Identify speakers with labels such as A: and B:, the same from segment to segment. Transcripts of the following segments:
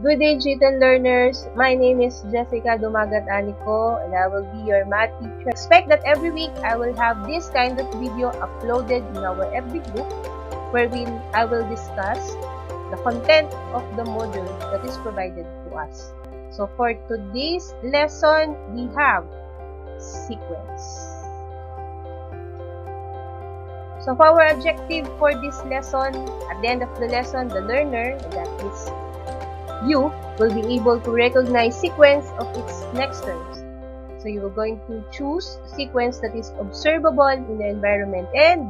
A: Good day, G10 learners. My name is Jessica Dumagat Anico, and I will be your math teacher. Expect that every week I will have this kind of video uploaded in our FB group, wherein I will discuss the content of the module that is provided to us. So for today's lesson, we have sequence. So for our objective for this lesson, at the end of the lesson, the learner, that is you, will be able to recognize sequence of its next terms. So you are going to choose a sequence that is observable in the environment, and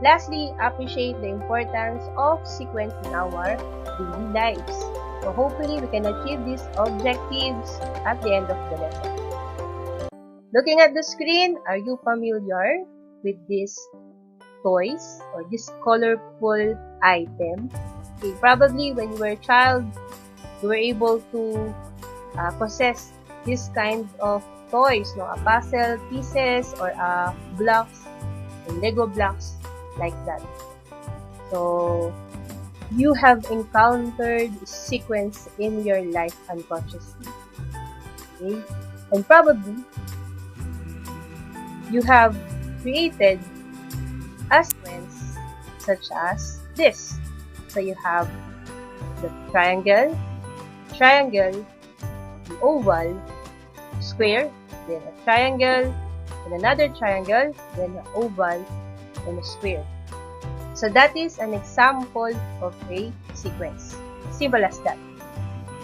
A: lastly, appreciate the importance of sequence in our daily lives. So hopefully we can achieve these objectives at the end of the lesson. Looking at the screen, are you familiar with these toys or this colorful item? Okay, probably when you were a child, you were able to possess this kind of toys, no? A puzzle pieces or blocks, Lego blocks like that. So you have encountered sequence in your life unconsciously. Okay? And probably you have created a sequence such as this. So you have the triangle, the oval, square, then a triangle, and another triangle, then an oval, and a square. So that is an example of a sequence. Simple as that.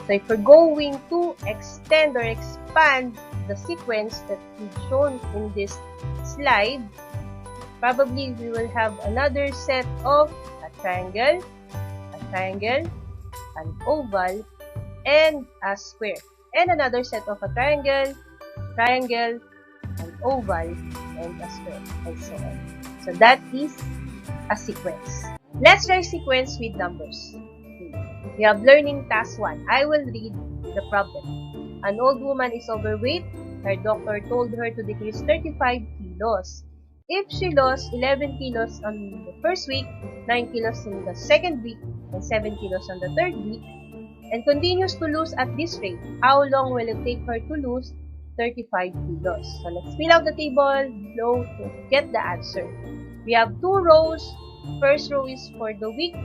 A: So if we're going to extend or expand the sequence that we've shown in this slide, probably we will have another set of a triangle, an oval, and a square, and another set of a triangle, an oval, and a square, and so on. So that is a sequence. Let's try sequence with numbers. We have learning task 1. I will read the problem. An old woman is overweight. Her doctor told her to decrease 35 kilos. If she lost 11 kilos on the first week, 9 kilos in the second week, and 7 kilos on the third week, and continues to lose at this rate, how long will it take her to lose 35 kilos? So let's fill out the table below to get the answer. We have two rows. First row is for the week,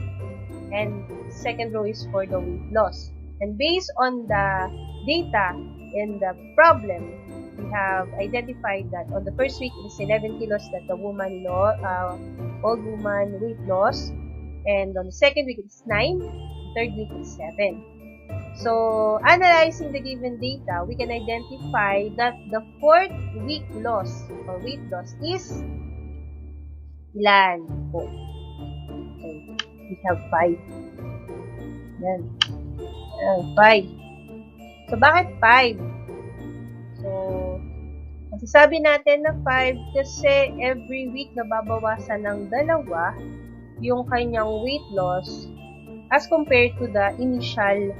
A: and second row is for the weight loss. And based on the data in the problem, we have identified that on the first week it is 11 kilos that the old woman weight loss, and on the second week it's 9, the third week it's 7. So, analyzing the given data, we can identify that the fourth week loss or weight loss is ilan po? Okay, we have 5. Yan. 5. So, bakit 5? So, masasabi natin na 5 kasi every week nababawasan ng 2 yung kanyang weight loss as compared to the initial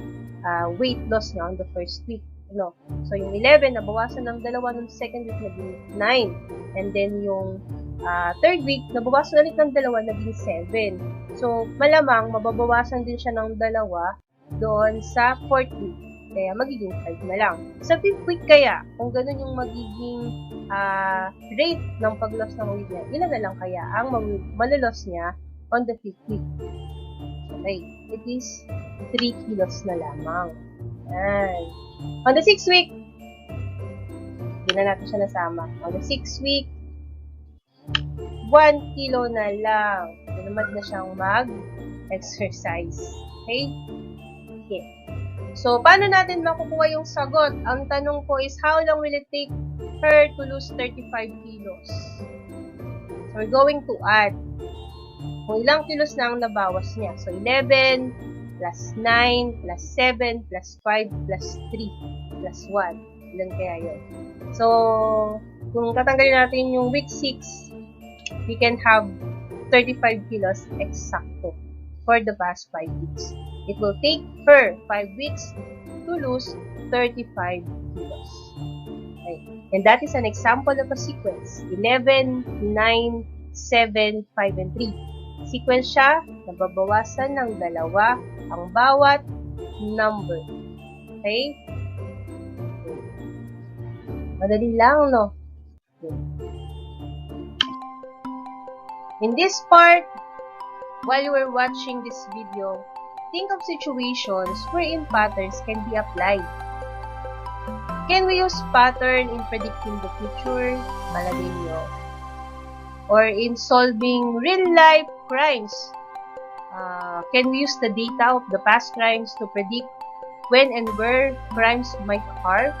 A: weight loss niya on the first week. No? So, yung 11, nabawasan ng 2 nung second week, naging 9. And then, yung third week, nabawasan ulit ng 2, naging 7. So, malamang, mababawasan din siya ng 2 doon sa fourth week. Kaya, magiging 5 na lang. Sa fifth week kaya, kung ganun yung magiging rate ng pag-loss ng weight niya, ilan na lang kaya ang maluloss niya on the fifth week? Okay, it is 3 kilos na lamang. Yan. On the 6th week, hindi na natin siya nasama. On the 6th week, 1 kilo na lang. Tinamad na siyang mag-exercise. Okay? Okay. So, paano natin makukuha yung sagot? Ang tanong po is, how long will it take her to lose 35 kilos? So, we're going to add kung ilang kilos na ang nabawas niya. So, 11 plus 9 plus 7 plus 5 plus 3 plus 1. Ilan kaya yun? So, kung tatanggalin natin yung week 6, we can have 35 kilos exacto for the past 5 weeks. It will take her 5 weeks to lose 35 kilos. Okay. And that is an example of a sequence. 11, 9, 7, 5, and 3. Sequence siya, nababawasan ng 2 ang bawat number. Okay? Madali lang, no? In this part, while you are watching this video, think of situations wherein patterns can be applied. Can we use pattern in predicting the future? Malagay nyo. Or in solving real-life crimes? Can we use the data of the past crimes to predict when and where crimes might occur?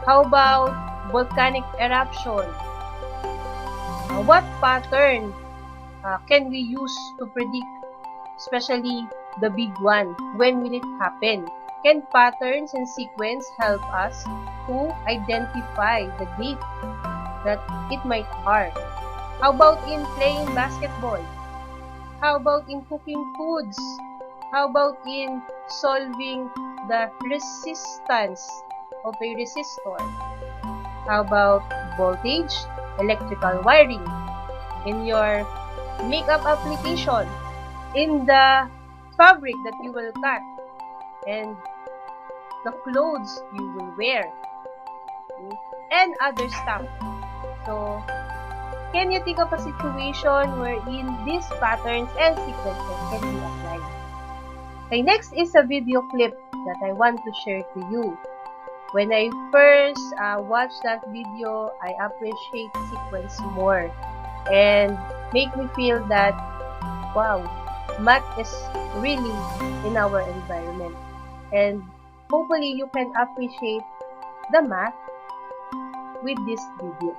A: How about volcanic eruption? What pattern can we use to predict, especially the big one? When will it happen? Can patterns and sequence help us to identify the date that it might occur? How about in playing basketball? How about in cooking foods? How about in solving the resistance of a resistor? How about voltage, electrical wiring? In your makeup application, in the fabric that you will cut, and the clothes you will wear, and other stuff. So, can you think of a situation wherein these patterns and sequences can be applied? Okay, next is a video clip that I want to share to you. When I first watched that video, I appreciate sequence more and make me feel that, wow, math is really in our environment. And hopefully you can appreciate the math with this video.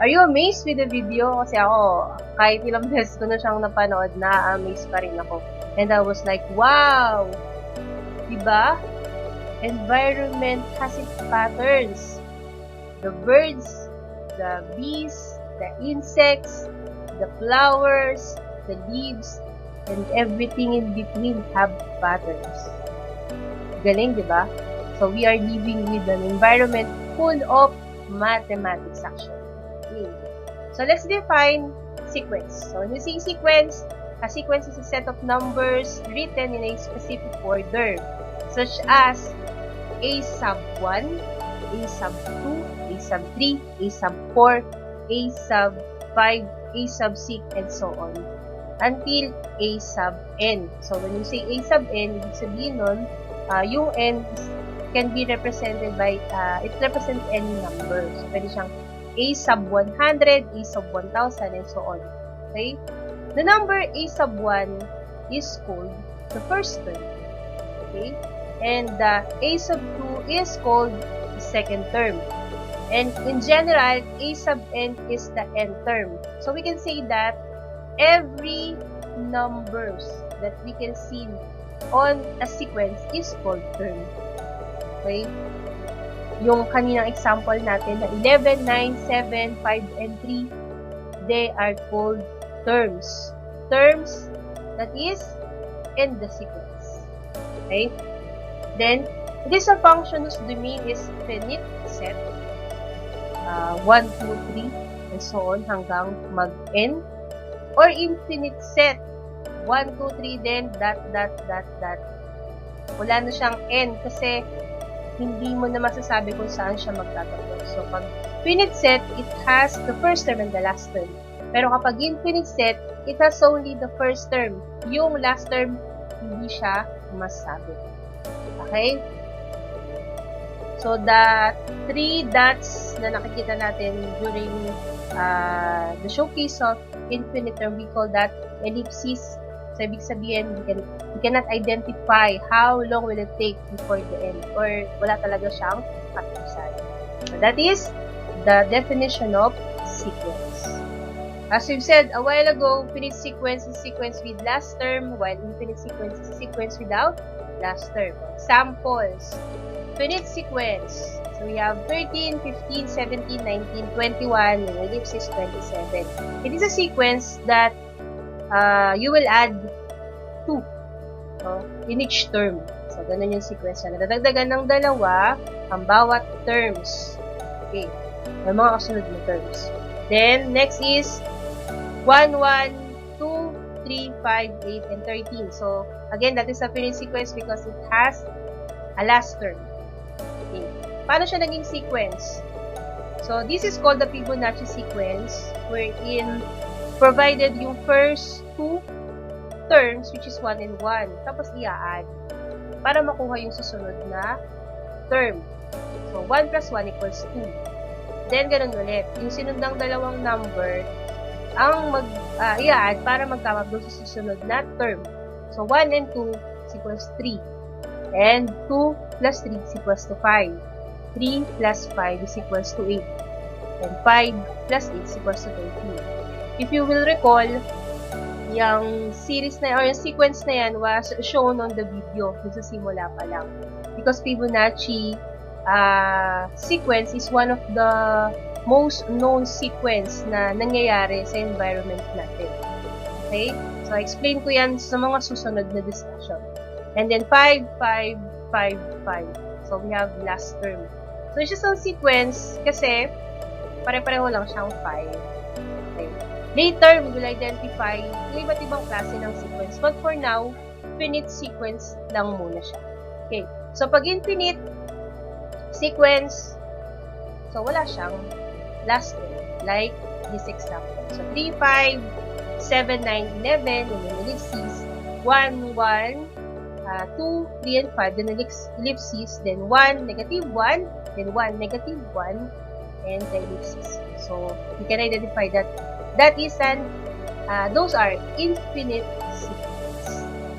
A: Are you amazed with the video? Kasi ako, kahit ilang beses ko na siyang napanood, na-amaze pa rin ako. And I was like, wow! Diba? Environment has its patterns. The birds, the bees, the insects, the flowers, the leaves, and everything in between have patterns. Galing, diba? So, we are living with an environment full of mathematics actually. Okay. So, let's define sequence. So, when we say sequence, a sequence is a set of numbers written in a specific order, such as A sub 1, A sub 2, A sub 3, A sub 4, A sub 5, A sub 6, and so on, until A sub n. So, when you say A sub n, ibig sabihin nun, yung n can be represented by, it represents any number. So, pwede siyang A sub 100, A sub 1000, and so on. Okay? The number A sub 1 is called the first term. Okay? And A sub 2 is called the second term. And in general, A sub n is the nth term. So we can say that every numbers that we can see on a sequence is called term. Okay? Yung kaninang example natin na 11, 9, 7, 5, and 3, they are called terms. Terms that is in the sequence. Okay? Then, it is a function whose domain is finite set, 1, 2, 3, and so on hanggang mag-n, or infinite set, 1, 2, 3, then dot. Wala na siyang n kasi hindi mo na masasabi kung saan siya magtatapos. So, pag finite set, it has the first term and the last term. Pero kapag infinite set, it has only the first term. Yung last term, hindi siya masasabi. Okay? So, the 3 dots na nakikita natin during the showcase of infinite term, we call that ellipses. So, ibig sabihin, we cannot identify how long will it take before the end, or wala talaga siyang katusan. So, that is the definition of sequence. As we've said a while ago, finite sequence is sequence with last term, while infinite sequence is sequence without last term. Examples. Finite sequence. So, we have 13, 15, 17, 19, 21, and ellipsis 27. It is a sequence that you will add 2 in each term. So, ganun yung sequence na nadadagdagan ng dalawa ang bawat terms. Okay. May mga kasunod na terms. Then, next is 1, 1, 2, 3, 5, 8, and 13. So, again, that is a finite sequence because it has a last term. Okay. Paano siya naging sequence? So, this is called the Fibonacci sequence, wherein provided yung first 2 terms, which is 1 and 1, tapos i-add para makuha yung susunod na term. So, 1 plus 1 equals 2. Then, ganun ulit. Yung sinundang dalawang number, ang i-add para magtama doon sa susunod na term. So, 1 and 2 is equals 3. And 2 plus 3 is equals to 5. 3 plus 5 is equals to 8. And 5 plus 8 is equals to 13. If you will recall, yung series na or yung sequence na yan was shown on the video sa simula pa lang. Because Fibonacci sequence is one of the most known sequence na nangyayari sa environment natin. Okay? So, explain ko yan sa mga susunod na discussion. And then, 5, 5, 5, 5. So, we have last term. So, it's just a sequence kasi pare-pareho lang siyang 5. Okay. Later, we will identify yung iba't ibang klase ng sequence. But for now, finite sequence lang muna siya. Okay. So, pag infinite sequence, so wala siyang last term. Like this example. So, 3, 5, 7, 9, 11, and then ellipses, 1, 1, 2, 3, and 5, then ellipses, then 1, negative 1, then 1, negative 1, and the ellipses. So, you can identify that that is those are infinite sequence.